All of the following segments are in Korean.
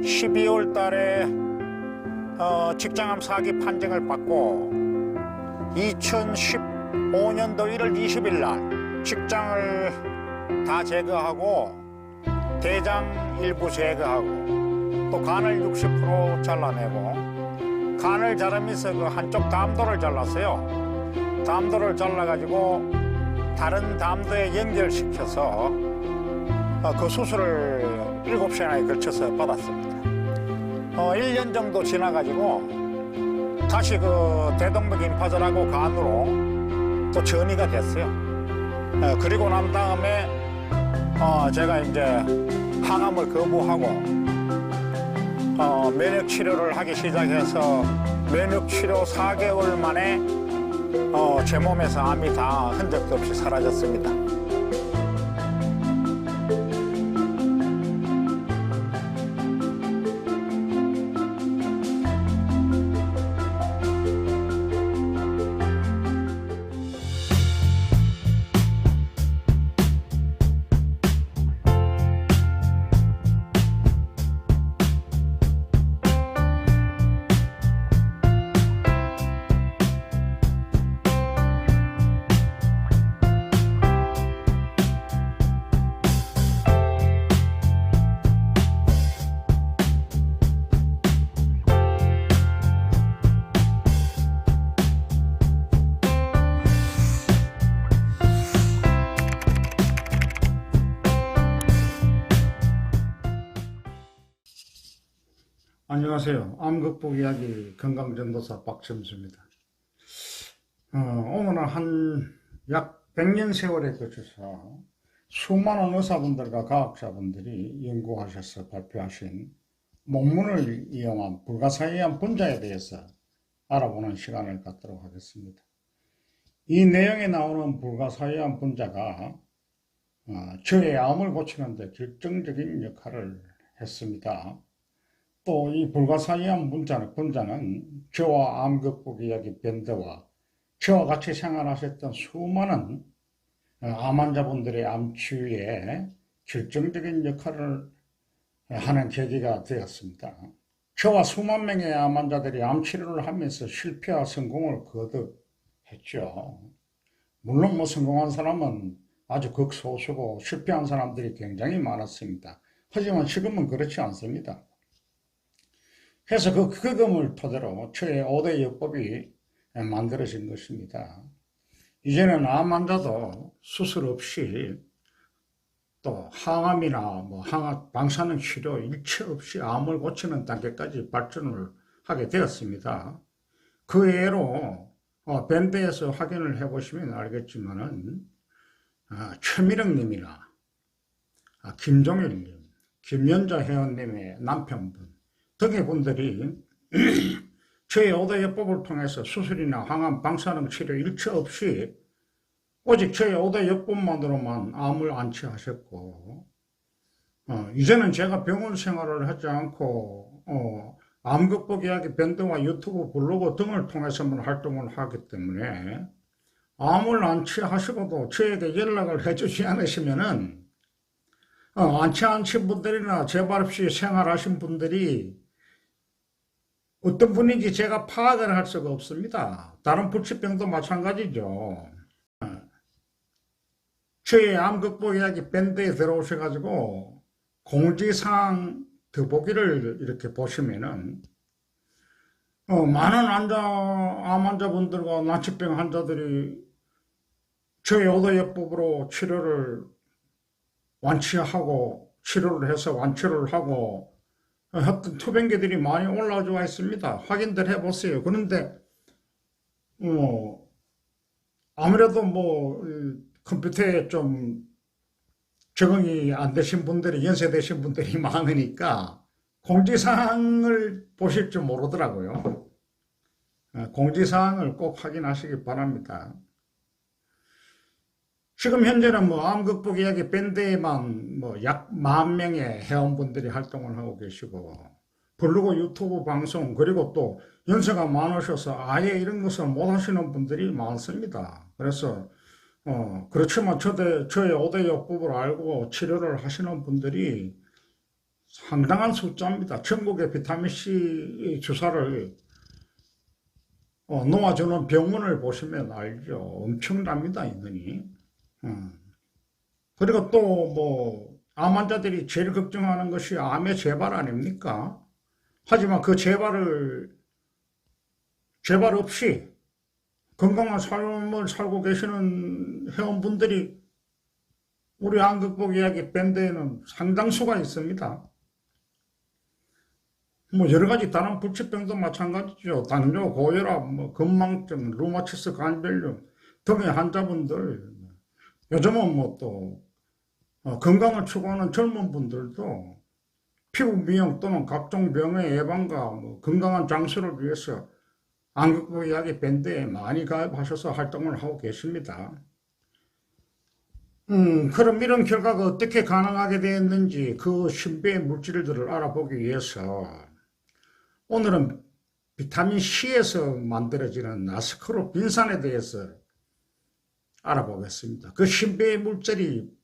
12월 달에 직장암 사기 판정을 받고 2015년도 1월 20일 날 직장을 다 제거하고 대장 일부 제거하고 또 간을 60% 잘라내고 간을 자르면서 그 한쪽 담도를 잘랐어요. 담도를 잘라가지고 다른 담도에 연결시켜서 그 수술을 7시간에 걸쳐서 받았습니다. 1년 정도 지나가지고 다시 그 대동맥 임파절하고 간으로 또 전이가 됐어요. 그리고 난 다음에 제가 이제 항암을 거부하고 면역 치료를 하기 시작해서 면역 치료 4개월 만에 제 몸에서 암이 다 흔적도 없이 사라졌습니다. 안녕하세요. 암 극복 이야기 건강전도사 박점수입니다. 오늘은 약 100년 세월에 걸쳐서 수많은 의사분들과 과학자분들이 연구하셔서 발표하신 논문을 이용한 불가사의암 분자에 대해서 알아보는 시간을 갖도록 하겠습니다. 이 내용에 나오는 불가사의암 분자가 저의 암을 고치는 데 결정적인 역할을 했습니다. 또 이 불가사의암 분자는 저와 암 극복 이야기 밴드와 저와 같이 생활하셨던 수많은 암 환자분들의 암 치유에 결정적인 역할을 하는 계기가 되었습니다. 저와 수만 명의 암 환자들이 암 치료를 하면서 실패와 성공을 거듭했죠. 물론 성공한 사람은 아주 극소수고 실패한 사람들이 굉장히 많았습니다. 하지만 지금은 그렇지 않습니다. 그래서 그 경험을 토대로 저의 5대 요법이 만들어진 것입니다. 이제는 암 환자도 수술 없이 또 항암이나 항암 방사능 치료 일체 없이 암을 고치는 단계까지 발전을 하게 되었습니다. 그 외로 밴드에서 확인을 해보시면 알겠지만은 최미령님이나 김종일님, 김연자 회원님의 남편분 등의 분들이 저의 5대 요법을 통해서 수술이나 항암 방사능 치료 일체 없이 오직 저의 5대 요법만으로만 암을 안치하셨고 이제는 제가 병원 생활을 하지 않고 암 극복 이야기 밴드와 유튜브 블로그 등을 통해서만 활동을 하기 때문에 암을 안치하시고도 저에게 연락을 해주지 않으시면은 안치하신 분들이나 재발 없이 생활하신 분들이 어떤 분인지 제가 파악을 할 수가 없습니다. 다른 불치병도 마찬가지죠. 저희 암 극복 이야기 밴드에 들어오셔가지고 공지사항 더보기를 이렇게 보시면은 많은 암 환자분들과 난치병 환자들이 저희 5대 요법으로 치료를 완치하고 치료를 해서 완치를 하고 했던 투병기들이 많이 올라와 있습니다. 확인들 해보세요. 그런데 아무래도 컴퓨터에 좀 적응이 안 되신 분들이 연세되신 분들이 많으니까 공지사항을 보실 줄 모르더라고요. 공지사항을 꼭 확인하시기 바랍니다. 지금 현재는 암 극복 이야기 밴드에만 약 10,000명의 회원분들이 활동을 하고 계시고 블로그 유튜브 방송 그리고 또 연세가 많으셔서 아예 이런 것을 못 하시는 분들이 많습니다. 그래서 그렇지만 저의 5대 요법을 알고 치료를 하시는 분들이 상당한 숫자입니다. 전국의 비타민C 주사를 놓아주는 병원을 보시면 알죠. 엄청납니다, 인원이. 그리고 또 암 환자들이 제일 걱정하는 것이 암의 재발 아닙니까? 하지만 그 재발 없이 건강한 삶을 살고 계시는 회원분들이 우리 안극복 이야기 밴드에는 상당수가 있습니다. 뭐 여러 가지 다른 불치병도 마찬가지죠. 당뇨, 고혈압, 건망증, 루마티스 관절염 등의 환자분들, 요즘은 또 건강을 추구하는 젊은 분들도 피부 미용 또는 각종 병의 예방과 건강한 장수를 위해서 안극복 이야기 밴드에 많이 가입하셔서 활동을 하고 계십니다. 그럼 이런 결과가 어떻게 가능하게 되었는지 그 신비의 물질들을 알아보기 위해서 오늘은 비타민 C에서 만들어지는 아스코르빈산에 대해서 알아보겠습니다. 그 신비의 물질이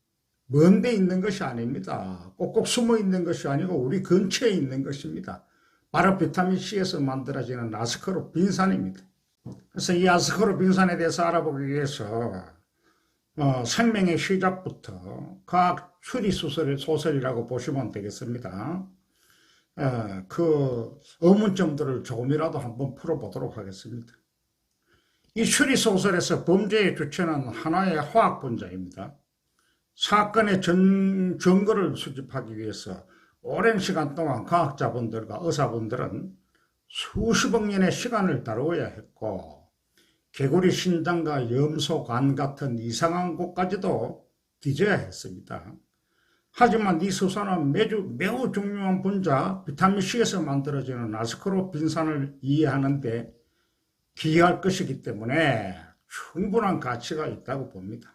먼 데 있는 것이 아닙니다. 꼭꼭 숨어 있는 것이 아니고 우리 근처에 있는 것입니다. 바로 비타민 C에서 만들어지는 아스코르빈산입니다. 그래서 이 아스코르빈산에 대해서 알아보기 위해서 생명의 시작부터 과학 추리 소설이라고 보시면 되겠습니다. 그 의문점들을 조금이라도 한번 풀어보도록 하겠습니다. 이 추리 소설에서 범죄의 주체는 하나의 화학 분자입니다. 사건의 증거를 수집하기 위해서 오랜 시간 동안 과학자분들과 의사분들은 수십억 년의 시간을 다루어야 했고 개구리 신장과 염소 간 같은 이상한 곳까지도 뒤져야 했습니다. 하지만 이 수사는 매우 중요한 분자 비타민C에서 만들어지는 아스코르빈산을 이해하는 데 기여할 것이기 때문에 충분한 가치가 있다고 봅니다.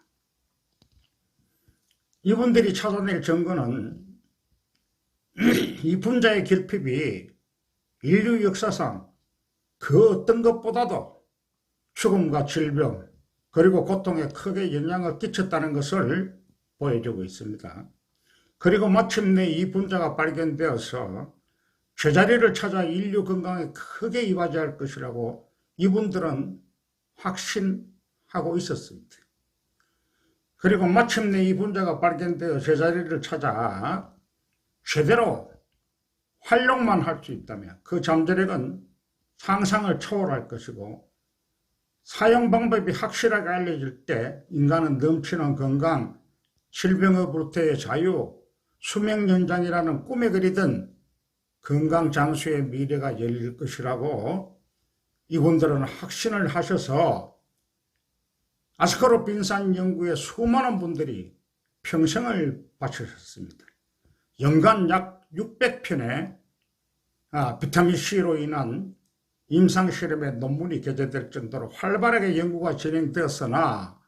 이분들이 찾아낼 증거는 이 분자의 결핍이 인류 역사상 그 어떤 것보다도 죽음과 질병 그리고 고통에 크게 영향을 끼쳤다는 것을 보여주고 있습니다. 그리고 마침내 이 분자가 발견되어서 제자리를 찾아 인류 건강에 크게 이바지할 것이라고 이분들은 확신하고 있었습니다. 그리고 마침내 이 분자가 발견되어 제자리를 찾아 제대로 활용만 할 수 있다면 그 잠재력은 상상을 초월할 것이고 사용 방법이 확실하게 알려질 때 인간은 넘치는 건강, 질병으로부터의 자유, 수명 연장이라는 꿈에 그리던 건강 장수의 미래가 열릴 것이라고 이분들은 확신을 하셔서 아스코르빈산 연구에 수많은 분들이 평생을 바치셨습니다. 연간 약 600편의 비타민C로 인한 임상실험의 논문이 게재될 정도로 활발하게 연구가 진행되었으나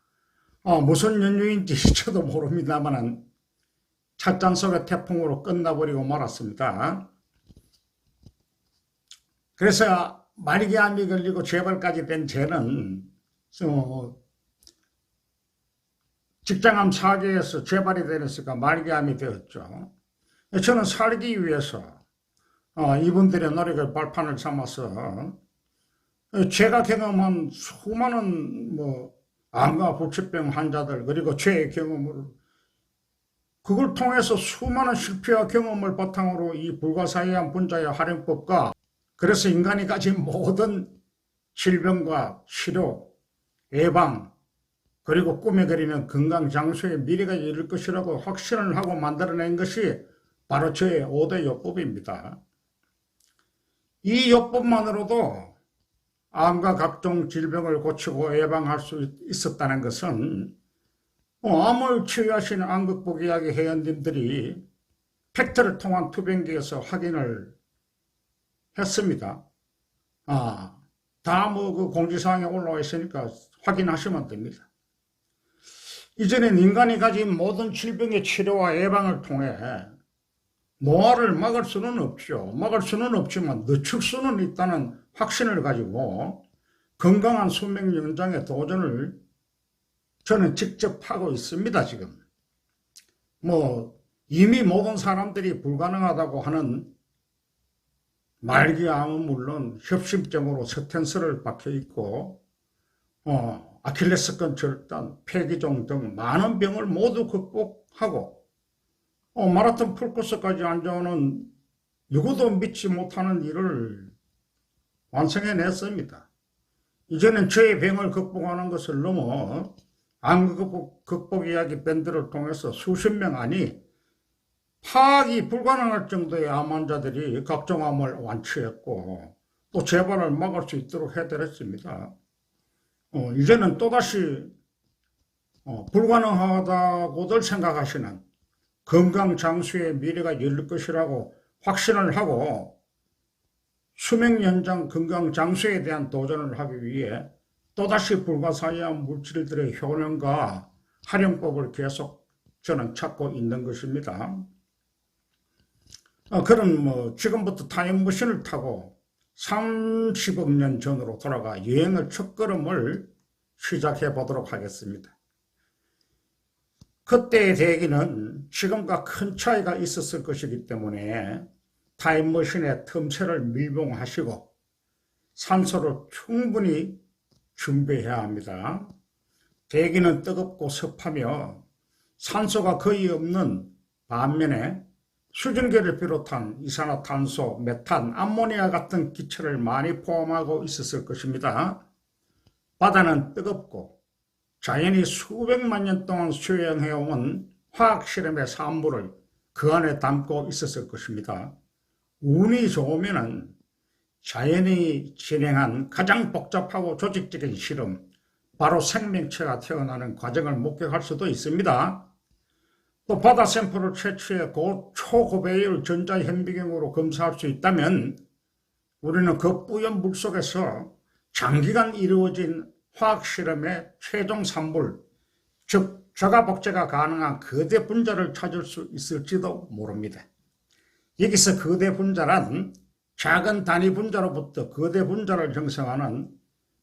무슨 연유인지 저도 모릅니다만 찻잔 속의 태풍으로 끝나버리고 말았습니다. 그래서 말기암이 걸리고 재발까지 된 저는 직장암 4개에서 재발이 되었으니까 말기암이 되었죠. 저는 살기 위해서 이분들의 노력을 발판을 삼아서 제가 경험한 수많은 암과 불치병 환자들 그리고 저의 경험을 그걸 통해서 수많은 실패와 경험을 바탕으로 이 불가사의한 분자의 활용법과 그래서 인간이 가진 모든 질병과 치료, 예방 그리고 꿈에 그리는 건강 장수의 미래가 이룰 것이라고 확신을 하고 만들어낸 것이 바로 저의 5대 요법입니다. 이 요법만으로도 암과 각종 질병을 고치고 예방할 수 있었다는 것은 암을 치유하시는 안극복 이야기 회원님들이 팩트를 통한 투병기에서 확인을 했습니다. 다 그 공지사항에 올라와 있으니까 확인하시면 됩니다. 이전엔 인간이 가진 모든 질병의 치료와 예방을 통해 노화를 막을 수는 없죠. 막을 수는 없지만 늦출 수는 있다는 확신을 가지고 건강한 수명 연장의 도전을 저는 직접 하고 있습니다. 지금 이미 모든 사람들이 불가능하다고 하는 말기암은 물론 협심증으로 스텐스를 박혀 있고 아킬레스건 절단, 폐기종 등 많은 병을 모두 극복하고 마라톤 풀코스까지 안정하는 누구도 믿지 못하는 일을 완성해냈습니다. 이제는 저의 병을 극복하는 것을 넘어 암 극복 이야기 밴드를 통해서 수십 명 아니 파악이 불가능할 정도의 암 환자들이 각종 암을 완치했고 또 재발을 막을 수 있도록 해드렸습니다. 이제는 또다시 불가능하다고들 생각하시는 건강 장수의 미래가 열릴 것이라고 확신을 하고 수명 연장 건강 장수에 대한 도전을 하기 위해 또다시 불가사의한 물질들의 효능과 활용법을 계속 저는 찾고 있는 것입니다. 그럼 지금부터 타임머신을 타고 30억 년 전으로 돌아가 여행의 첫걸음을 시작해 보도록 하겠습니다. 그때의 대기는 지금과 큰 차이가 있었을 것이기 때문에 타임머신의 틈새를 밀봉하시고 산소를 충분히 준비해야 합니다. 대기는 뜨겁고 습하며 산소가 거의 없는 반면에 수증기를 비롯한 이산화탄소, 메탄, 암모니아 같은 기체를 많이 포함하고 있었을 것입니다. 바다는 뜨겁고 자연이 수백만 년 동안 수행해온 화학실험의 산물을 그 안에 담고 있었을 것입니다. 운이 좋으면 자연이 진행한 가장 복잡하고 조직적인 실험, 바로 생명체가 태어나는 과정을 목격할 수도 있습니다. 또 바다 샘플을 채취해 초고배율 전자현미경으로 검사할 수 있다면 우리는 그 뿌연 물속에서 장기간 이루어진 화학실험의 최종 산물, 즉 자가복제가 가능한 거대 분자를 찾을 수 있을지도 모릅니다. 여기서 거대 분자란 작은 단위 분자로부터 거대 분자를 형성하는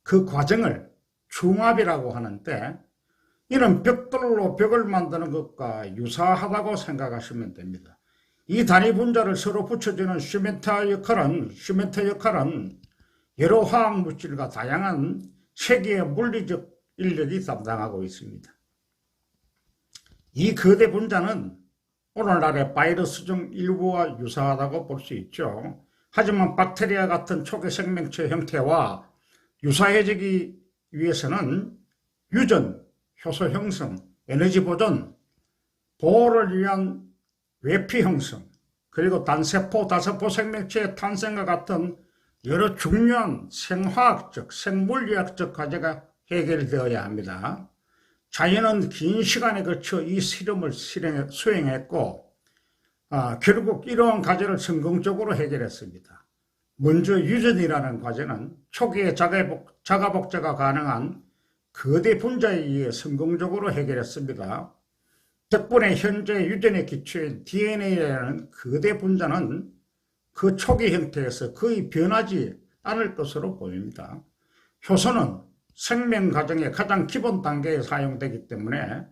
그 과정을 중합이라고 하는데 이는 벽돌로 벽을 만드는 것과 유사하다고 생각하시면 됩니다. 이 단위 분자를 서로 붙여주는 시멘트 역할은 여러 화학물질과 다양한 세계의 물리적 인력이 담당하고 있습니다. 이 거대 분자는 오늘날의 바이러스 중 일부와 유사하다고 볼 수 있죠. 하지만 박테리아 같은 초기 생명체 형태와 유사해지기 위해서는 유전, 효소 형성, 에너지 보존, 보호를 위한 외피 형성, 그리고 단세포, 다세포 생명체의 탄생과 같은 여러 중요한 생화학적, 생물리학적 과제가 해결되어야 합니다. 자연은 긴 시간에 걸쳐 이 실험을 수행했고 결국 이러한 과제를 성공적으로 해결했습니다. 먼저 유전이라는 과제는 초기에 자가복제가 가능한 거대 분자에 의해 성공적으로 해결했습니다. 덕분에 현재 유전의 기초인 DNA라는 거대 분자는 그 초기 형태에서 거의 변하지 않을 것으로 보입니다. 효소는 생명 과정의 가장 기본 단계에 사용되기 때문에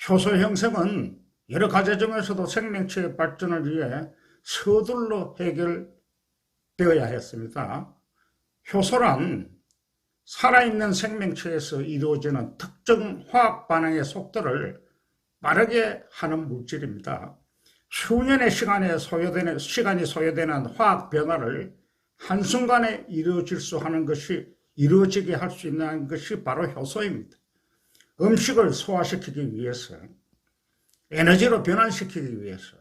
효소 형성은 여러 과제 중에서도 생명체의 발전을 위해 서둘러 해결되어야 했습니다. 효소란 살아있는 생명체에서 이루어지는 특정 화학 반응의 속도를 빠르게 하는 물질입니다. 수년의 시간이 소요되는 화학 변화를 한순간에 이루어지게 할 수 있는 것이 바로 효소입니다. 음식을 소화시키기 위해서, 에너지로 변환시키기 위해서,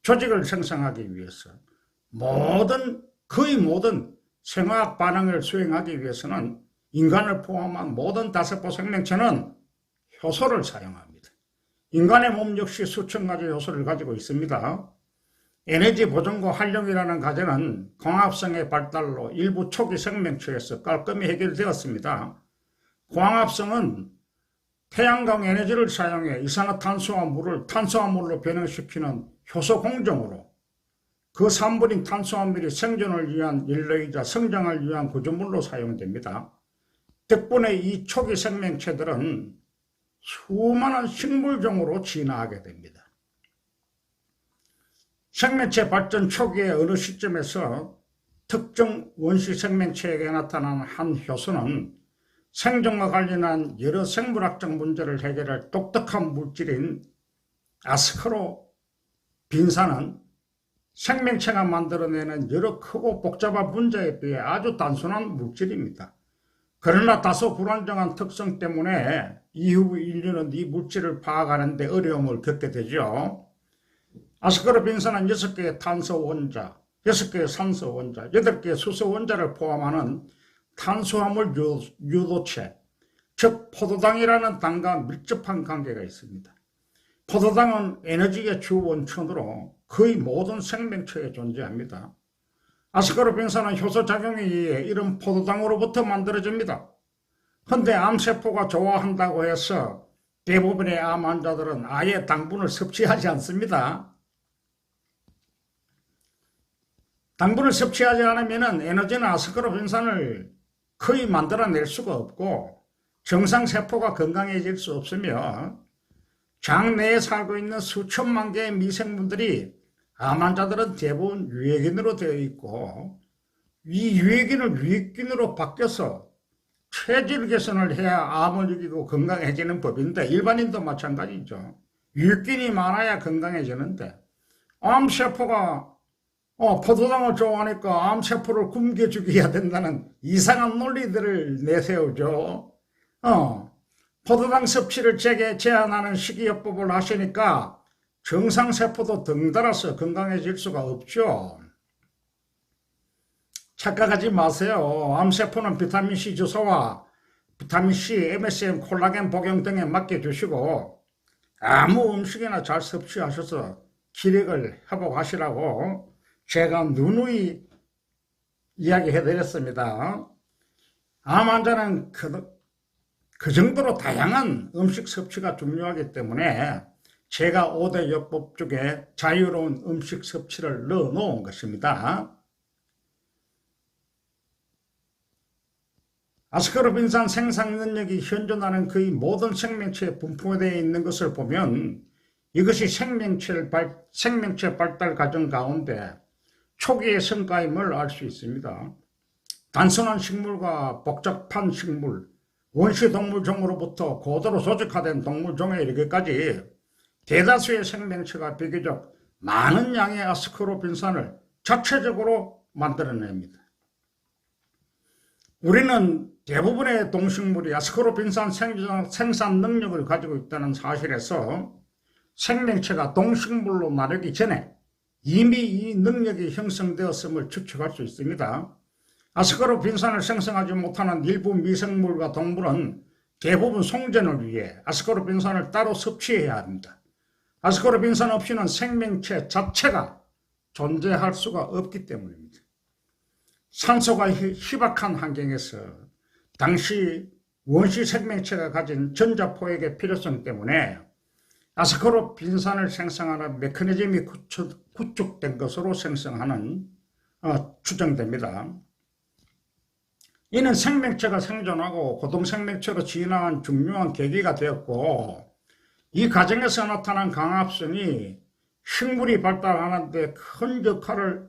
조직을 생성하기 위해서, 거의 모든 생화학 반응을 수행하기 위해서는 인간을 포함한 모든 다세포 생명체는 효소를 사용합니다. 인간의 몸 역시 수천 가지 효소를 가지고 있습니다. 에너지 보존과 활용이라는 과제는 광합성의 발달로 일부 초기 생명체에서 깔끔히 해결되었습니다. 광합성은 태양광 에너지를 사용해 이산화탄소와 물을 탄수화물로 변형시키는 효소 공정으로 그 산물인 탄수화물이 생존을 위한 인류이자 성장을 위한 구조물로 사용됩니다. 덕분에 이 초기 생명체들은 수많은 식물종으로 진화하게 됩니다. 생명체 발전 초기의 어느 시점에서 특정 원시 생명체에게 나타난 한 효소는 생존과 관련한 여러 생물학적 문제를 해결할 독특한 물질인 아스코르빈산은 생명체가 만들어내는 여러 크고 복잡한 문제에 비해 아주 단순한 물질입니다. 그러나 다소 불안정한 특성 때문에 이후 인류는 이 물질을 파악하는 데 어려움을 겪게 되죠. 아스코르빈산은 6개의 탄소 원자, 6개의 산소 원자, 8개의 수소 원자를 포함하는 탄수화물 유도체, 즉 포도당이라는 당과 밀접한 관계가 있습니다. 포도당은 에너지의 주 원천으로 거의 모든 생명체에 존재합니다. 아스코르빈산은 효소작용에 의해 이런 포도당으로부터 만들어집니다. 그런데 암세포가 좋아한다고 해서 대부분의 암 환자들은 아예 당분을 섭취하지 않습니다. 당분을 섭취하지 않으면 에너지는 아스코르빈산을 거의 만들어낼 수가 없고 정상세포가 건강해질 수 없으며 장 내에 살고 있는 수천만 개의 미생물들이 암 환자들은 대부분 유해균으로 되어 있고 이 유해균을 유익균으로 바뀌어서 체질 개선을 해야 암을 이기고 건강해지는 법인데 일반인도 마찬가지죠. 유익균이 많아야 건강해지는데 암세포가 포도당을 좋아하니까 암세포를 굶겨 죽여야 된다는 이상한 논리들을 내세우죠. 포도당 섭취를 제한하는 식이요법을 하시니까 정상세포도 덩달아서 건강해질 수가 없죠. 착각하지 마세요. 암세포는 비타민C 주사와 비타민C, MSM, 콜라겐 복용 등에 맡겨주시고 아무 음식이나 잘 섭취하셔서 기력을 회복하시라고 제가 누누이 이야기해드렸습니다. 암 환자는 그 정도로 다양한 음식 섭취가 중요하기 때문에 제가 5대 요법 중에 자유로운 음식 섭취를 넣어 놓은 것입니다. 아스코르빈산 생산 능력이 현존하는 거의 모든 생명체에 분포되어 있는 것을 보면 이것이 생명체 발달 과정 가운데 초기의 성과임을 알 수 있습니다. 단순한 식물과 복잡한 식물, 원시동물종으로부터 고도로 조직화된 동물종에 이르기까지 대다수의 생명체가 비교적 많은 양의 아스코르빈산을 자체적으로 만들어냅니다. 우리는 대부분의 동식물이 아스코르빈산 생산 능력을 가지고 있다는 사실에서 생명체가 동식물로 나르기 전에 이미 이 능력이 형성되었음을 추측할 수 있습니다. 아스코르빈산을 생성하지 못하는 일부 미생물과 동물은 대부분 송전을 위해 아스코르빈산을 따로 섭취해야 합니다. 아스코르빈산 없이는 생명체 자체가 존재할 수가 없기 때문입니다. 산소가 희박한 환경에서 당시 원시 생명체가 가진 전자포획의 필요성 때문에 아스코르빈산을 생성하는 메커니즘이 구축된 것으로 추정됩니다. 이는 생명체가 생존하고 고동생명체로 진화한 중요한 계기가 되었고 이 과정에서 나타난 강합성이 식물이 발달하는 데 큰 역할을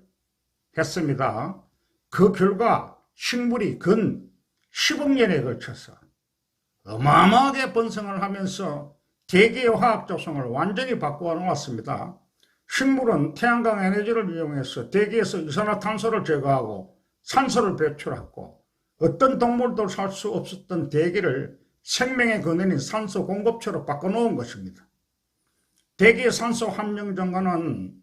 했습니다. 그 결과 식물이 근 10억 년에 걸쳐서 어마어마하게 번성을 하면서 대기의 화학 조성을 완전히 바꾸어 놓았습니다. 식물은 태양광 에너지를 이용해서 대기에서 이산화탄소를 제거하고 산소를 배출하고 어떤 동물도 살 수 없었던 대기를 생명의 근원인 산소 공급처로 바꿔놓은 것입니다. 대기의 산소 함량 증가는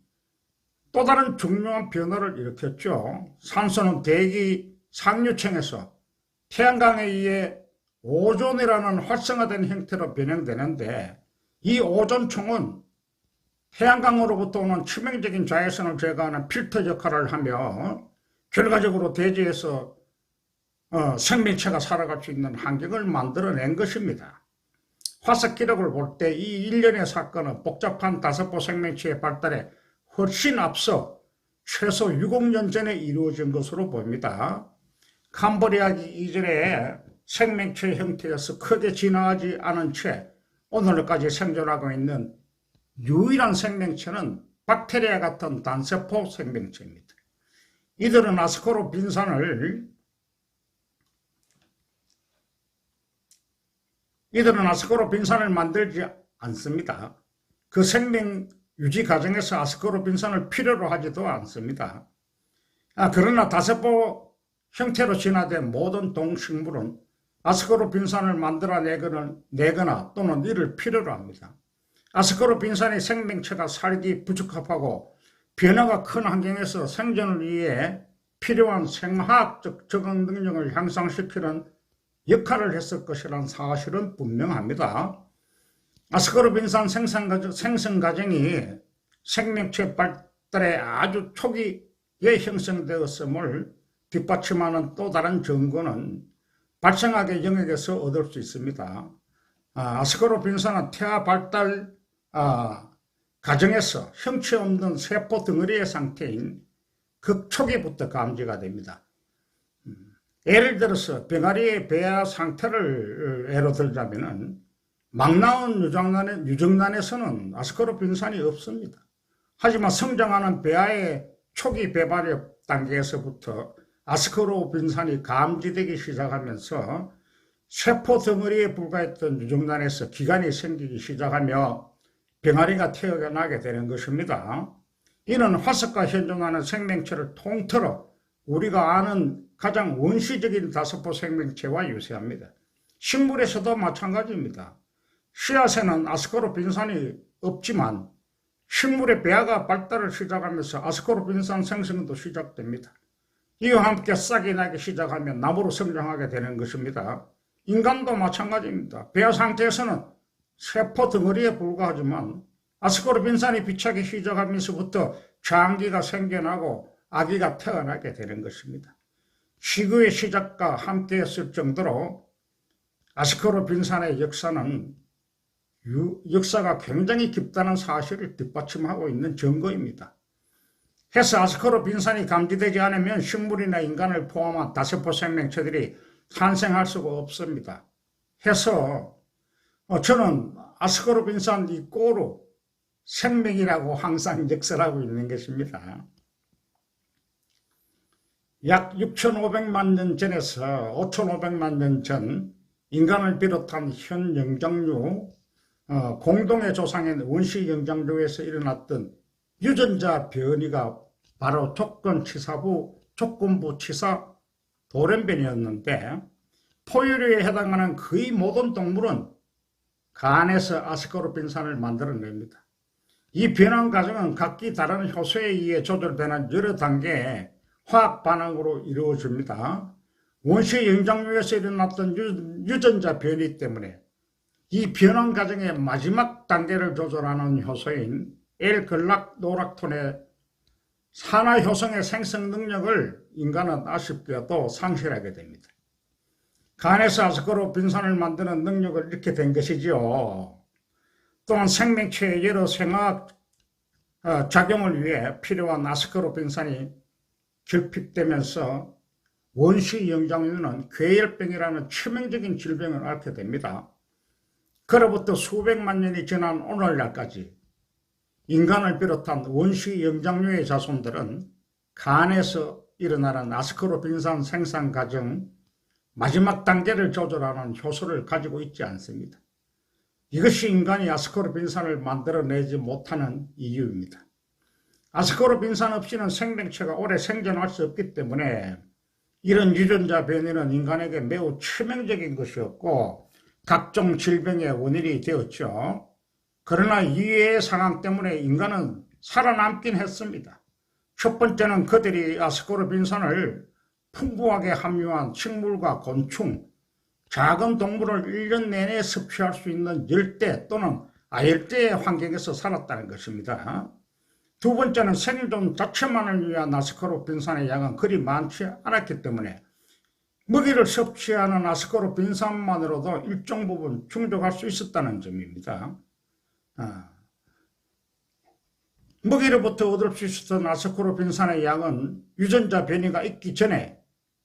또 다른 중요한 변화를 일으켰죠. 산소는 대기 상류층에서 태양광에 의해 오존이라는 활성화된 형태로 변형되는데 이 오존층은 태양광으로부터 오는 치명적인 자외선을 제거하는 필터 역할을 하며 결과적으로 대지에서 생명체가 살아갈 수 있는 환경을 만들어낸 것입니다. 화석 기록을 볼 때 이 일련의 사건은 복잡한 다세포 생명체의 발달에 훨씬 앞서 최소 6억 년 전에 이루어진 것으로 보입니다. 캄브리아기 이전에 생명체 형태에서 크게 진화하지 않은 채 오늘까지 생존하고 있는 유일한 생명체는 박테리아 같은 단세포 생명체입니다. 이들은 아스코르빈산을 만들지 않습니다. 그 생명 유지 과정에서 아스코르빈산을 필요로 하지도 않습니다. 그러나 다세포 형태로 진화된 모든 동식물은 아스코르빈산을 만들어내거나 또는 이를 필요로 합니다. 아스코르빈산의 생명체가 살기 부적합하고 변화가 큰 환경에서 생존을 위해 필요한 생화학적 적응 능력을 향상시키는 역할을 했을 것이라는 사실은 분명합니다. 아스코르빈산 생성 과정이 생명체 발달의 아주 초기에 형성되었음을 뒷받침하는 또 다른 증거는 발생학의 영역에서 얻을 수 있습니다. 아스코르빈산은 태아 발달 과정에서 형체 없는 세포 덩어리의 상태인 극초기부터 감지가 됩니다. 예를 들어서 병아리의 배아 상태를 예로 들자면 막 나온 유정란에서는 아스코르빈산이 없습니다. 하지만 성장하는 배아의 초기 배발력 단계에서부터 아스코르빈산이 감지되기 시작하면서 세포 덩어리에 불과했던 유정란에서 기관이 생기기 시작하며 병아리가 태어나게 되는 것입니다. 이는 화석과 현존하는 생명체를 통틀어 우리가 아는 가장 원시적인 다세포 생명체와 유사합니다. 식물에서도 마찬가지입니다. 씨앗에는 아스코르빈산이 없지만 식물의 배아가 발달을 시작하면서 아스코르빈산 생성도 시작됩니다. 이와 함께 싹이 나기 시작하면 나무로 성장하게 되는 것입니다. 인간도 마찬가지입니다. 배아 상태에서는 세포 덩어리에 불과하지만 아스코르빈산이 비치기 시작하면서부터 장기가 생겨나고 아기가 태어나게 되는 것입니다. 시구의 시작과 함께했을 정도로 아스코르빈산의 역사가 굉장히 깊다는 사실을 뒷받침하고 있는 증거입니다. 해서 아스코르빈산이 감지되지 않으면 식물이나 인간을 포함한 다세포 생명체들이 탄생할 수가 없습니다. 해서 저는 아스코르빈산 이 꼬루 생명이라고 항상 역설하고 있는 것입니다. 약 6,500만 년 전에서 5,500만 년 전 인간을 비롯한 현 영장류 공동의 조상인 원시 영장류에서 일어났던 유전자 변이가 바로 조건부 치사 돌연변이였는데 포유류에 해당하는 거의 모든 동물은 간에서 아스코르빈산을 만들어냅니다. 이 변환 과정은 각기 다른 효소에 의해 조절되는 여러 단계의 화학 반응으로 이루어집니다. 원시 영장류에서 일어났던 유전자 변이 때문에 이 변환 과정의 마지막 단계를 조절하는 효소인 L글락노락톤의 산화 효성의 생성 능력을 인간은 아쉽게도 상실하게 됩니다. 간에서 아스코르빈산을 만드는 능력을 잃게 된 것이지요. 또한 생명체의 여러 생화학 작용을 위해 필요한 아스코르빈산이 결핍되면서 원시 영장류는 괴혈병이라는 치명적인 질병을 앓게 됩니다. 그로부터 수백만 년이 지난 오늘날까지 인간을 비롯한 원시 영장류의 자손들은 간에서 일어나는 아스코르빈산 생산 과정 마지막 단계를 조절하는 효소를 가지고 있지 않습니다. 이것이 인간이 아스코르빈산을 만들어내지 못하는 이유입니다. 아스코르빈산 없이는 생명체가 오래 생존할 수 없기 때문에 이런 유전자 변이는 인간에게 매우 치명적인 것이었고 각종 질병의 원인이 되었죠. 그러나 이외의 상황 때문에 인간은 살아남긴 했습니다. 첫 번째는 그들이 아스코르빈산을 풍부하게 함유한 식물과 곤충, 작은 동물을 1년 내내 섭취할 수 있는 열대 또는 아열대의 환경에서 살았다는 것입니다. 두 번째는 생존 자체만을 위한 아스코르빈산의 양은 그리 많지 않았기 때문에 먹이를 섭취하는 아스코르빈산만으로도 일정 부분 충족할 수 있었다는 점입니다. 먹이로부터 얻을 수 있었던 아스코르빈산의 양은 유전자 변이가 있기 전에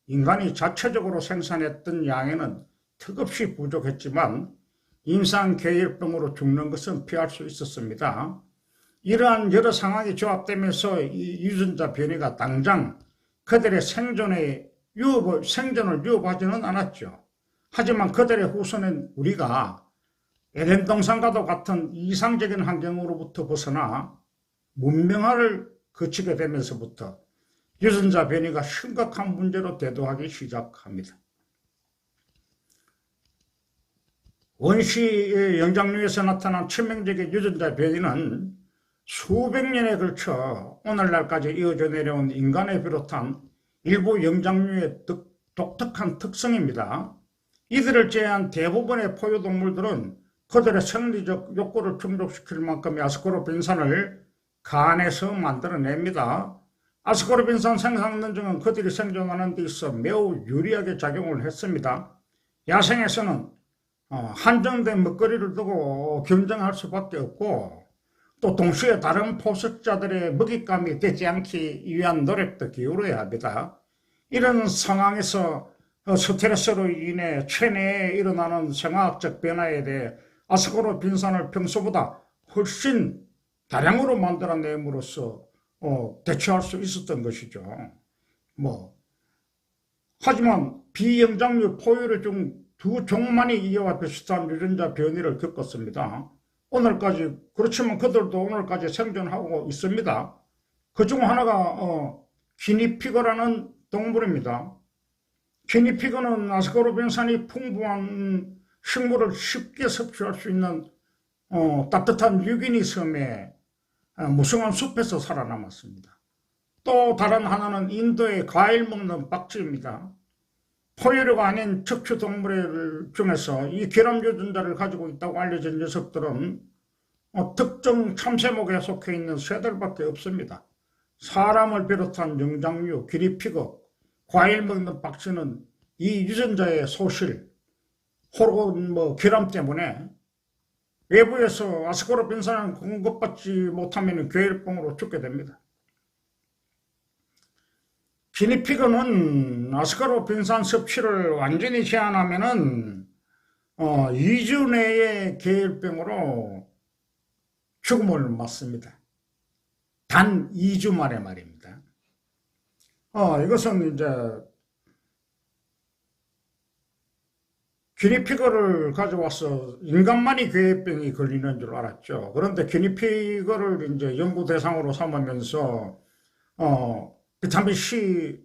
인간이 자체적으로 생산했던 양에는 턱없이 부족했지만 임상괴혈병으로 죽는 것은 피할 수 있었습니다. 이러한 여러 상황이 조합되면서 이 유전자 변이가 당장 그들의 생존을 유업하지는 않았죠. 하지만 그들의 후손인 우리가 에덴 동산과도 같은 이상적인 환경으로부터 벗어나 문명화를 거치게 되면서부터 유전자 변이가 심각한 문제로 대두하기 시작합니다. 원시 영장류에서 나타난 치명적인 유전자 변이는 수백 년에 걸쳐 오늘날까지 이어져 내려온 인간을 비롯한 일부 영장류의 독특한 특성입니다. 이들을 제외한 대부분의 포유동물들은 그들의 생리적 욕구를 충족시킬 만큼의 아스코르빈산을 간에서 만들어냅니다. 아스코르빈산 생산 능력은 그들이 생존하는 데 있어 매우 유리하게 작용을 했습니다. 야생에서는 한정된 먹거리를 두고 경쟁할 수밖에 없고 또 동시에 다른 포식자들의 먹잇감이 되지 않기 위한 노력도 기울여야 합니다. 이런 상황에서 스트레스로 인해 체내에 일어나는 생화학적 변화에 대해 아스코르빈산을 평소보다 훨씬 다량으로 만들어냄으로써 대처할 수 있었던 것이죠. 하지만 비영장류 포유류 중 두 종만이 이와 비슷한 유전자 변이를 겪었습니다. 오늘까지, 그렇지만 그들도 오늘까지 생존하고 있습니다. 그중 하나가 기니피그라는 동물입니다. 기니피그는 아스코르빈산이 풍부한 식물을 쉽게 섭취할 수 있는 따뜻한 뉴기니 섬의 무성한 숲에서 살아남았습니다. 또 다른 하나는 인도의 과일 먹는 박쥐입니다. 포유류가 아닌 척추동물 중에서 이 결합 유전자를 가지고 있다고 알려진 녀석들은 특정 참새목에 속해 있는 새들밖에 없습니다. 사람을 비롯한 영장류, 기니피그, 과일 먹는 박쥐는 이 유전자의 소실, 호르몬 결함 때문에 외부에서 아스코르빈산을 공급받지 못하면 괴혈병으로 죽게 됩니다. 기니피그는 아스코르빈산 섭취를 완전히 제한하면은 2주 내에 괴혈병으로 죽음을 맞습니다. 단 2주 만에 말입니다. 이것은 이제 기니피그를 가져와서 인간만이 괴혈병이 걸리는 줄 알았죠. 그런데 기니피그를 이제 연구 대상으로 삼으면서 비타민 C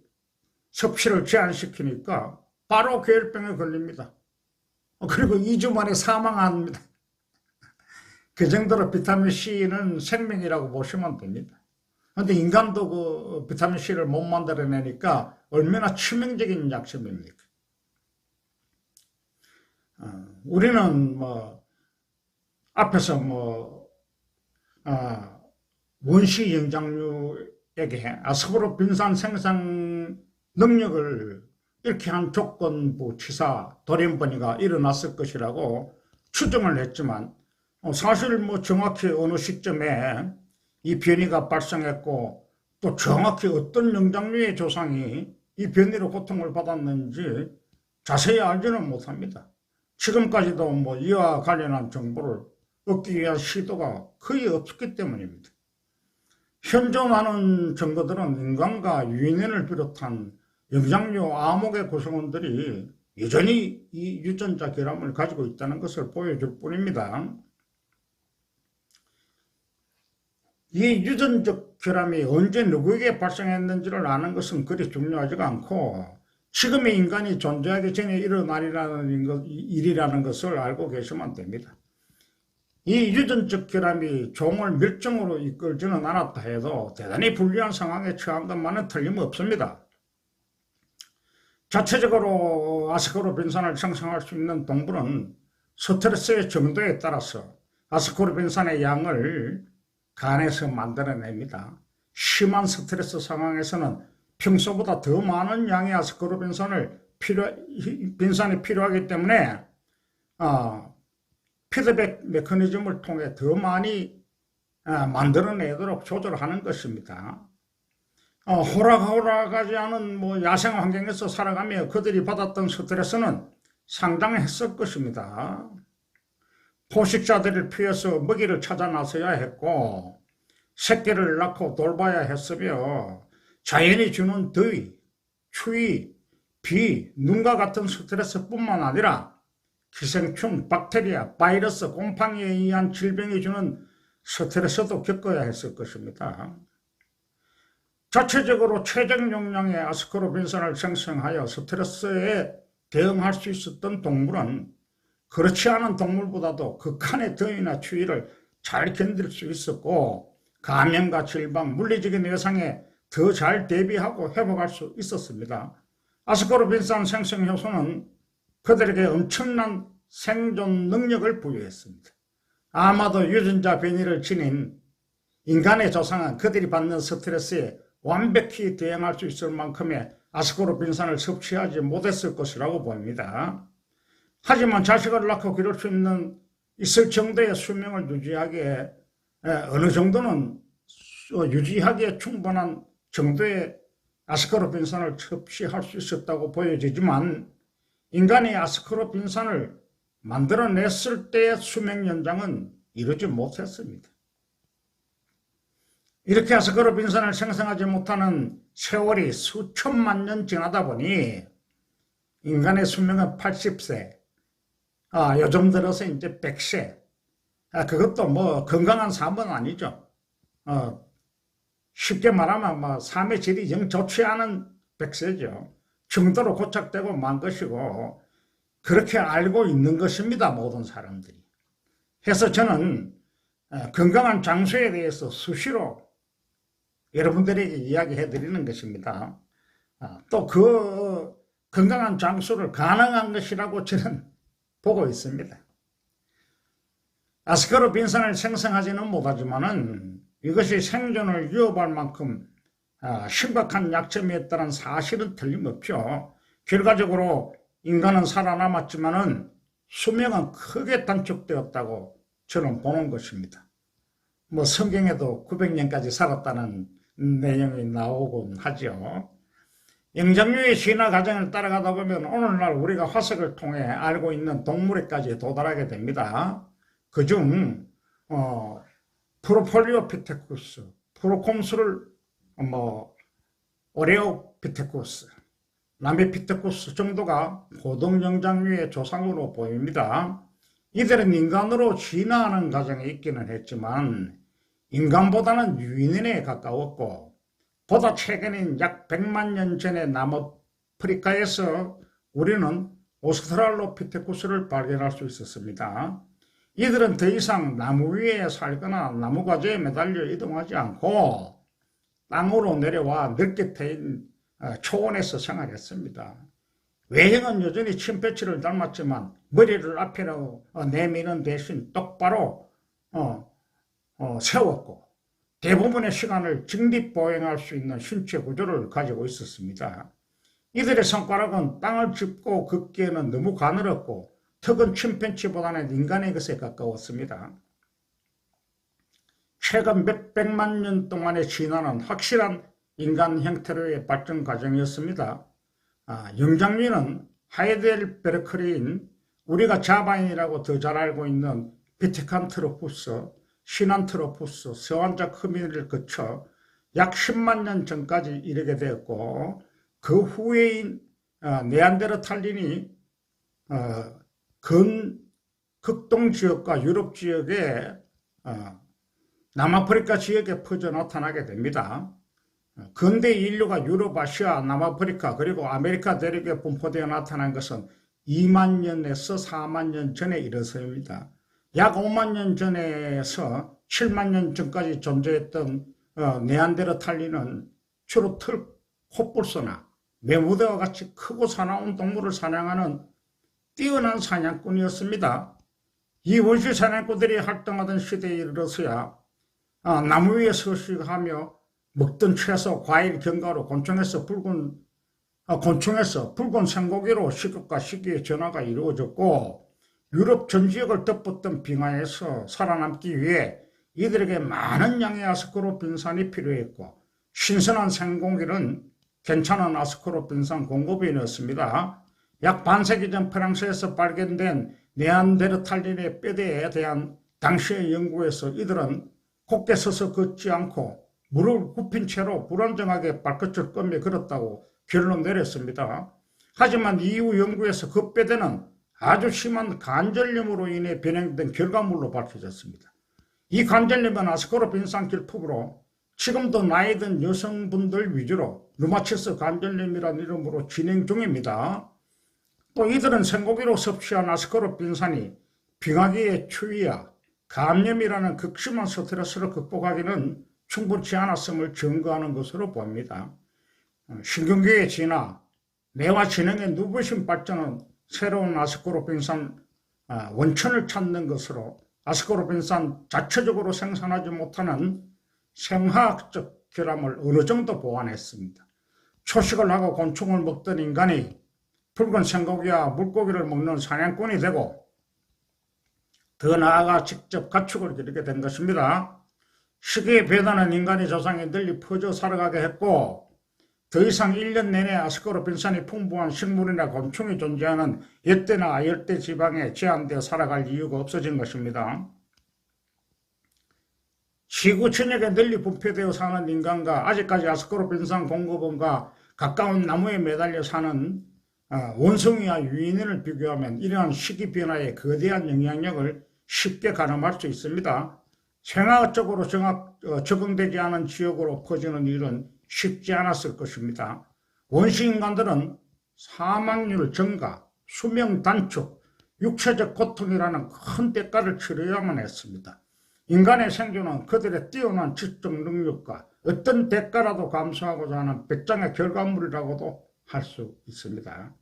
섭취를 제한시키니까 바로 괴혈병에 걸립니다. 그리고 2주 만에 사망합니다. 그 정도로 비타민 C는 생명이라고 보시면 됩니다. 그런데 인간도 그 비타민 C를 못 만들어내니까 얼마나 치명적인 약점입니까? 우리는 앞에서 원시 영장류에게 아스코르빈산 생산 능력을 잃게 한 조건부 치사 돌연변이가 일어났을 것이라고 추정을 했지만 사실 정확히 어느 시점에 이 변이가 발생했고 또 정확히 어떤 영장류의 조상이 이 변이로 고통을 받았는지 자세히 알지는 못합니다. 지금까지도 이와 관련한 정보를 얻기 위한 시도가 거의 없기 때문입니다. 현존하는 증거들은 인간과 유인원을 비롯한 영장류 암흑의 구성원들이 여전히 이 유전자 결함을 가지고 있다는 것을 보여줄 뿐입니다. 이 유전적 결함이 언제 누구에게 발생했는지를 아는 것은 그리 중요하지가 않고 지금의 인간이 존재하기 전에 일어나리라는 일이라는 것을 알고 계시면 됩니다. 이 유전적 결함이 종을 멸종으로 이끌지는 않았다 해도 대단히 불리한 상황에 처한 것만은 틀림없습니다. 자체적으로 아스코르빈산을 생성할 수 있는 동물은 스트레스의 정도에 따라서 아스코르빈산의 양을 간에서 만들어냅니다. 심한 스트레스 상황에서는 평소보다 더 많은 양의 아스코르빈산이 필요하기 때문에 피드백 메커니즘을 통해 더 많이 만들어내도록 조절하는 것입니다. 호락호락하지 않은 야생 환경에서 살아가며 그들이 받았던 스트레스는 상당했을 것입니다. 포식자들을 피해서 먹이를 찾아 나서야 했고 새끼를 낳고 돌봐야 했으며 자연이 주는 더위, 추위, 비, 눈과 같은 스트레스뿐만 아니라 기생충, 박테리아, 바이러스, 곰팡이에 의한 질병이 주는 스트레스도 겪어야 했을 것입니다. 자체적으로 최적 용량의 아스코르빈산을 생성하여 스트레스에 대응할 수 있었던 동물은 그렇지 않은 동물보다도 극한의 더위나 추위를 잘 견딜 수 있었고 감염과 질병, 물리적인 외상에 더 잘 대비하고 회복할 수 있었습니다. 아스코르빈산 생성 효소는 그들에게 엄청난 생존 능력을 부여했습니다. 아마도 유전자 변이를 지닌 인간의 조상은 그들이 받는 스트레스에 완벽히 대응할 수 있을 만큼의 아스코르빈산을 섭취하지 못했을 것이라고 보입니다. 하지만 자식을 낳고 기를 수 있을 정도의 수명을 유지하기에 어느 정도는 유지하기에 충분한 정도의 아스코르빈산을 섭취할 수 있었다고 보여지지만 인간이 아스코르빈산을 만들어냈을 때의 수명 연장은 이루지 못했습니다. 이렇게 아스코르빈산을 생성하지 못하는 세월이 수천만 년 지나다 보니 인간의 수명은 80세, 요즘 들어서 이제 100세, 그것도 뭐 건강한 삶은 아니죠. 쉽게 말하면 삶의 질이 영 좋지 않은 100세죠. 중도로 고착되고 만 것이고 그렇게 알고 있는 것입니다. 모든 사람들이. 그래서 저는 건강한 장수에 대해서 수시로 여러분들에게 이야기해 드리는 것입니다. 또 그 건강한 장수를 가능한 것이라고 저는 보고 있습니다. 아스코르빈산을 생성하지는 못하지만은 이것이 생존을 위협할 만큼 심각한 약점이 있다는 사실은 틀림없죠. 결과적으로 인간은 살아남았지만은 수명은 크게 단축되었다고 저는 보는 것입니다. 뭐 성경에도 900년까지 살았다는 내용이 나오곤 하죠. 영장류의 진화 과정을 따라가다 보면 오늘날 우리가 화석을 통해 알고 있는 동물에까지 도달하게 됩니다. 그중 프로폴리오피테쿠스, 프로콤스를 오레오피테쿠스, 라메피테쿠스 정도가 고등영장류의 조상으로 보입니다. 이들은 인간으로 진화하는 과정에 있기는 했지만 인간보다는 유인원에 가까웠고 보다 최근인 약 100만 년 전에 남아프리카에서 우리는 오스트랄로피테쿠스를 발견할 수 있었습니다. 이들은 더 이상 나무 위에 살거나 나무가지에 매달려 이동하지 않고 땅으로 내려와 넓게 트인 초원에서 생활했습니다. 외형은 여전히 침팬지를 닮았지만 머리를 앞으로 내미는 대신 똑바로 세웠고 대부분의 시간을 직립보행할 수 있는 신체 구조를 가지고 있었습니다. 이들의 손가락은 땅을 짚고 걷기에는 너무 가늘었고 턱은 침팬지보다는 인간의 것에 가까웠습니다. 최근 몇백만 년 동안의 진화는 확실한 인간 형태로의 발전 과정이었습니다. 영장류는 하이델베르크리인 우리가 자바인이라고 더 잘 알고 있는 피테칸트로푸스, 시난트로푸스, 서완자크미를 거쳐 약 10만 년 전까지 이르게 되었고 그 후에인 네안데르탈린이 극동 지역과 유럽 지역에 남아프리카 지역에 퍼져 나타나게 됩니다. 근대 인류가 유럽, 아시아, 남아프리카 그리고 아메리카 대륙에 분포되어 나타난 것은 2만 년에서 4만 년 전에 이르서입니다. 약 5만 년 전에서 7만 년 전까지 존재했던 네안데르탈린은 주로 털, 콧불소나 메무드와 같이 크고 사나운 동물을 사냥하는 뛰어난 사냥꾼이었습니다. 이 원시 사냥꾼들이 활동하던 시대에 이르러서야 나무 위에 서식하며 먹던 채소, 과일, 견과류, 곤충에서 붉은 생고기로 시급과 시기의 전화가 이루어졌고 유럽 전 지역을 덮었던 빙하에서 살아남기 위해 이들에게 많은 양의 아스코르빈산이 필요했고 신선한 생고기는 괜찮은 아스코르빈산 공급인이었습니다. 약 반세기 전 프랑스에서 발견된 네안데르탈린의 뼈대에 대한 당시의 연구에서 이들은 곧게 서서 걷지 않고 무릎을 굽힌 채로 불안정하게 발끝을 끄며 걸었다고 결론 내렸습니다. 하지만 이후 연구에서 그 뼈대는 아주 심한 관절염으로 인해 변형된 결과물로 밝혀졌습니다. 이 관절염은 아스코르빈산 길품으로 지금도 나이 든 여성분들 위주로 류마티스 관절염이라는 이름으로 진행 중입니다. 또 이들은 생고기로 섭취한 아스코르빈산이 빙하기의 추위와 감염이라는 극심한 스트레스를 극복하기는 충분치 않았음을 증거하는 것으로 보입니다. 신경계의 진화, 뇌와 지능의 누부신 발전은 새로운 아스코르빈산 원천을 찾는 것으로 아스코르빈산 자체적으로 생산하지 못하는 생화학적 결함을 어느 정도 보완했습니다. 초식을 하고 곤충을 먹던 인간이 붉은 생고기와 물고기를 먹는 사냥꾼이 되고 더 나아가 직접 가축을 기르게 된 것입니다. 시기에 배다는 인간의 조상이 널리 퍼져 살아가게 했고 더 이상 1년 내내 아스코르빈산이 풍부한 식물이나 곤충이 존재하는 열대나 열대 지방에 제한되어 살아갈 이유가 없어진 것입니다. 지구 전역에 널리 분포되어 사는 인간과 아직까지 아스코르빈산 공급원과 가까운 나무에 매달려 사는 원숭이와 유인원을 비교하면 이러한 시기 변화의 거대한 영향력을 쉽게 가늠할 수 있습니다. 생화학적으로 적응되지 않은 지역으로 퍼지는 일은 쉽지 않았을 것입니다. 원시인간들은 사망률 증가, 수명 단축, 육체적 고통이라는 큰 대가를 치러야만 했습니다. 인간의 생존은 그들의 뛰어난 지적 능력과 어떤 대가라도 감수하고자 하는 배짱의 결과물이라고도 할 수 있습니다.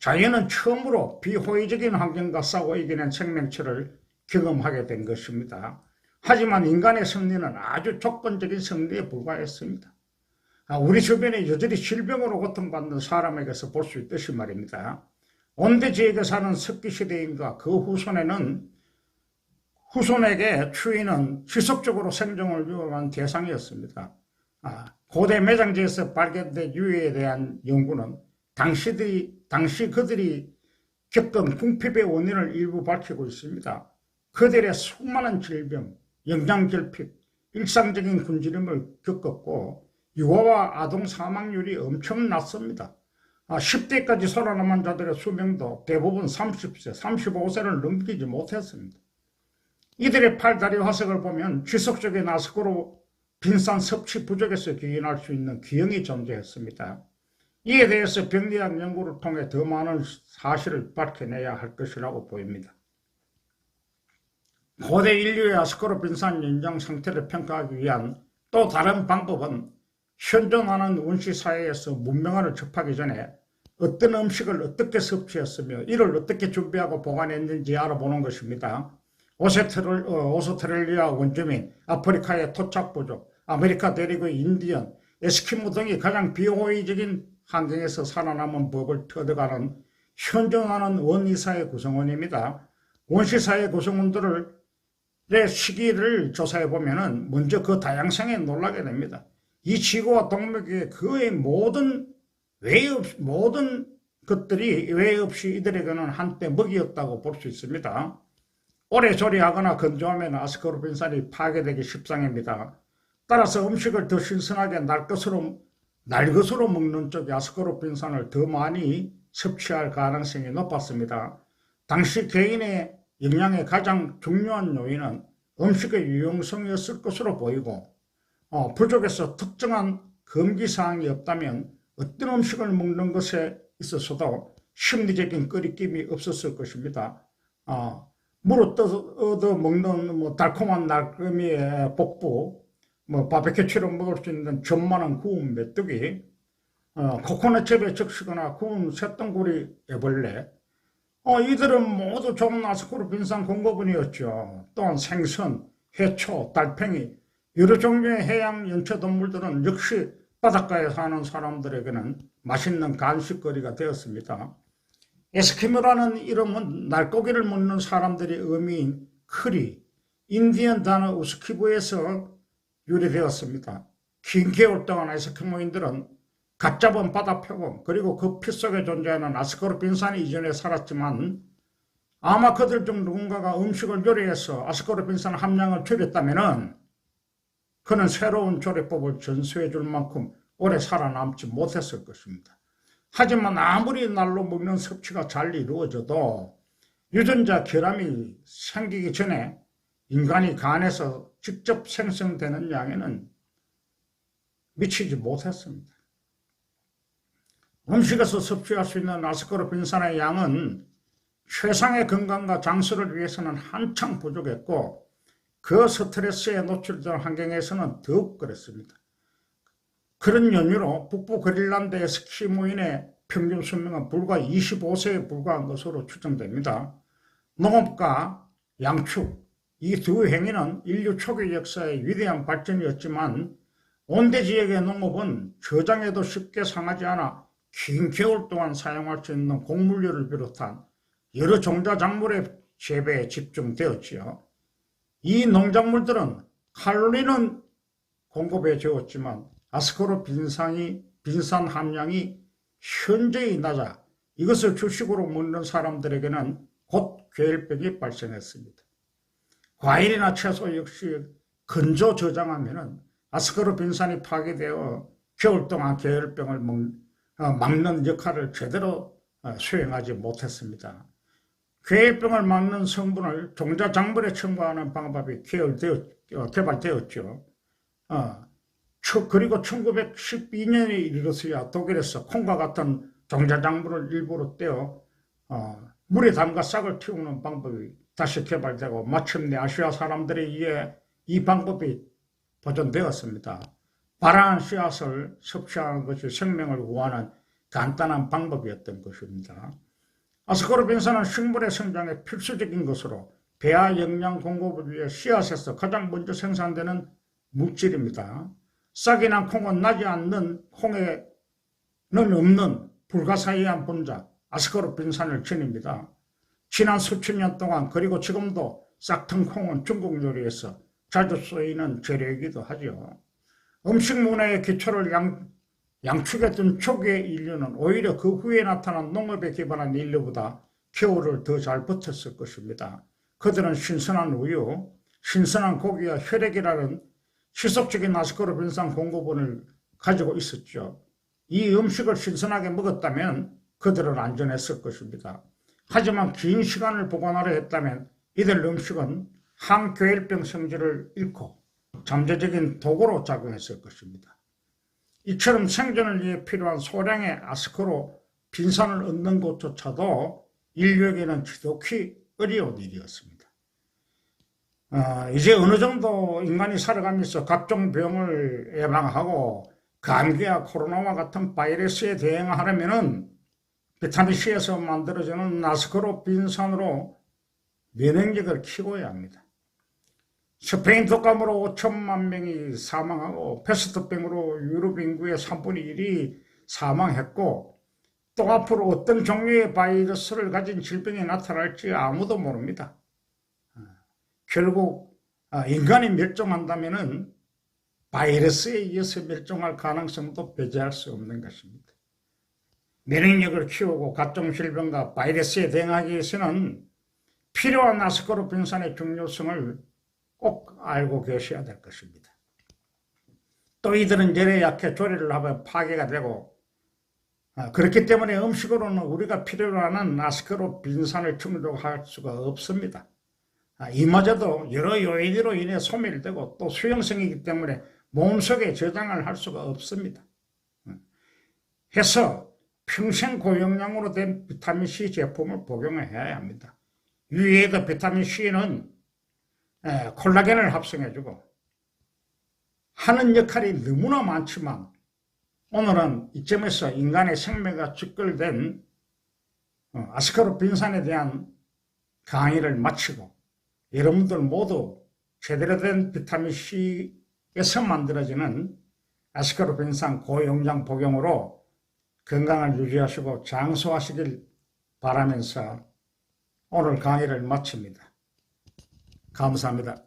자연은 처음으로 비호의적인 환경과 싸워 이기는 생명체를 경험하게 된 것입니다. 하지만 인간의 승리는 아주 조건적인 승리에 불과했습니다. 우리 주변에 여전히 질병으로 고통받는 사람에게서 볼 수 있듯이 말입니다. 온대지역에 사는 석기시대인과 그 후손에게 추위는 지속적으로 생존을 위협한 대상이었습니다. 고대 매장지에서 발견된 유해에 대한 연구는 당시 그들이 겪은 궁핍의 원인을 일부 밝히고 있습니다. 그들의 수많은 질병, 영양결핍, 일상적인 굶주림을 겪었고 유아와 아동 사망률이 엄청났습니다. 10대까지 살아남은 자들의 수명도 대부분 30세, 35세를 넘기지 못했습니다. 이들의 팔다리 화석을 보면 지속적인 아스코르빈산 섭취 부족에서 기인할 수 있는 기형이 존재했습니다. 이에 대해서 병리학 연구를 통해 더 많은 사실을 밝혀내야 할 것이라고 보입니다. 고대 인류의 아스코르빈산 연장 상태를 평가하기 위한 또 다른 방법은 현존하는 원시사회에서 문명화를 접하기 전에 어떤 음식을 어떻게 섭취했으며 이를 어떻게 준비하고 보관했는지 알아보는 것입니다. 오스트레일리아 원주민, 아프리카의 토착부족, 아메리카 대륙의 인디언, 에스키모 등이 가장 비호의적인 환경에서 살아남은 법을 터득하는 현존하는 원시사회 구성원입니다. 원시사회 구성원들의 시기를 조사해보면 먼저 그 다양성에 놀라게 됩니다. 이 지구와 동맥의 거의 모든 것들이 외 없이 이들에게는 한때 먹이였다고 볼 수 있습니다. 오래조리하거나 건조하면 아스코르빈산이 파괴되기 십상입니다. 따라서 음식을 더 신선하게 날 것으로 먹는 쪽이 아스코르빈산을 더 많이 섭취할 가능성이 높았습니다. 당시 개인의 영양의 가장 중요한 요인은 음식의 유용성이었을 것으로 보이고 부족해서 특정한 금기사항이 없다면 어떤 음식을 먹는 것에 있어서도 심리적인 꺼리낌이 없었을 것입니다. 물을 떠서 먹는 달콤한 날거미의 복부, 바베큐처럼 먹을 수 있는 전만한 구운 메뚜기, 코코넛즙에 적시거나 구운 쇳덩구리 애벌레, 이들은 모두 좋은 아스코르빈산 공급원이었죠. 또한 생선, 해초, 달팽이, 여러 종류의 해양 연체동물들은 역시 바닷가에 사는 사람들에게는 맛있는 간식거리가 되었습니다. 에스키모라는 이름은 날고기를 먹는 사람들의 의미인 크리, 인디언 단어 우스키브에서 유래되었습니다. 긴 겨울 동안 에스키모인들은 갓 잡은 바다 표범 그리고 그 피 속에 존재하는 아스코르빈산 이전에 살았지만 아마 그들 중 누군가가 음식을 요리해서 아스코르빈산 함량을 줄였다면 그는 새로운 조리법을 전수해 줄 만큼 오래 살아남지 못했을 것입니다. 하지만 아무리 날로 먹는 섭취가 잘 이루어져도 유전자 결함이 생기기 전에 인간이 간에서 직접 생성되는 양에는 미치지 못했습니다. 음식에서 섭취할 수 있는 아스코르빈산의 양은 최상의 건강과 장수를 위해서는 한창 부족했고 그 스트레스에 노출된 환경에서는 더욱 그랬습니다. 그런 연유로 북부 그린란드의 에스키모인의 평균 수명은 불과 25세에 불과한 것으로 추정됩니다. 농업과 양축, 이 두 행위는 인류 초기 역사의 위대한 발전이었지만 온대 지역의 농업은 저장해도 쉽게 상하지 않아 긴 겨울 동안 사용할 수 있는 곡물류를 비롯한 여러 종자작물의 재배에 집중되었지요. 이 농작물들은 칼로리는 공급해 주었지만 아스코르빈산 함량이 현저히 낮아 이것을 주식으로 먹는 사람들에게는 곧 괴혈병이 발생했습니다. 과일이나 채소 역시 건조 저장하면 아스코르빈산이 파괴되어 겨울 동안 괴혈병을 막는 역할을 제대로 수행하지 못했습니다. 괴혈병을 막는 성분을 종자작물에 첨가하는 방법이 개발되었죠. 그리고 1912년에 이르러서야 독일에서 콩과 같은 종자작물을 일부러 떼어 물에 담가 싹을 틔우는 방법이 다시 개발되고 마침내 아시아 사람들에 의해 이 방법이 보존되었습니다. 바라한 씨앗을 섭취하는 것이 생명을 구하는 간단한 방법이었던 것입니다. 아스코르빈산은 식물의 성장에 필수적인 것으로 배아 영양 공급을 위해 씨앗에서 가장 먼저 생산되는 물질입니다. 싹이 난 콩은 나지 않는 콩에는 없는 불가사의한 분자 아스코르빈산을 지닙니다. 지난 수천 년 동안 그리고 지금도 싹튼 콩은 중국 요리에서 자주 쓰이는 재료이기도 하죠. 음식 문화의 기초를 양축했던 초기의 인류는 오히려 그 후에 나타난 농업에 기반한 인류보다 겨울을 더 잘 버텼을 것입니다. 그들은 신선한 우유, 신선한 고기와 혈액이라는 지속적인 아스코르빈산 공급원을 가지고 있었죠. 이 음식을 신선하게 먹었다면 그들은 안전했을 것입니다. 하지만 긴 시간을 보관하려 했다면 이들 음식은 항괴혈병 성질을 잃고 잠재적인 독으로 작용했을 것입니다. 이처럼 생존을 위해 필요한 소량의 아스코르빈산을 얻는 것조차도 인류에게는 지독히 어려운 일이었습니다. 이제 어느 정도 인간이 살아가면서 각종 병을 예방하고 감기와 코로나와 같은 바이러스에 대응하려면 비타민C에서 만들어지는 아스코르빈산으로 면역력을 키워야 합니다. 스페인 독감으로 5천만 명이 사망하고 패스트병으로 유럽 인구의 3분의 1이 사망했고 또 앞으로 어떤 종류의 바이러스를 가진 질병이 나타날지 아무도 모릅니다. 결국 인간이 멸종한다면 바이러스에 의해서 멸종할 가능성도 배제할 수 없는 것입니다. 면역력을 키우고 각종 질병과 바이러스에 대응하기 위해서는 필요한 아스코르빈산의 중요성을 꼭 알고 계셔야 될 것입니다. 또 이들은 열에 약해 조리를 하면 파괴가 되고 그렇기 때문에 음식으로는 우리가 필요로 하는 아스코르빈산을 충족할 수가 없습니다. 이마저도 여러 요인으로 인해 소멸되고 또 수용성이기 때문에 몸속에 저장을 할 수가 없습니다. 해서 평생 고용량으로 된 비타민C 제품을 복용해야 합니다. 위에도 비타민C는 콜라겐을 합성해주고 하는 역할이 너무나 많지만 오늘은 이점에서 인간의 생명과 직결된 아스코르빈산에 대한 강의를 마치고 여러분들 모두 제대로 된 비타민C에서 만들어지는 아스코르빈산 고용량 복용으로 건강을 유지하시고 장수하시길 바라면서 오늘 강의를 마칩니다. 감사합니다.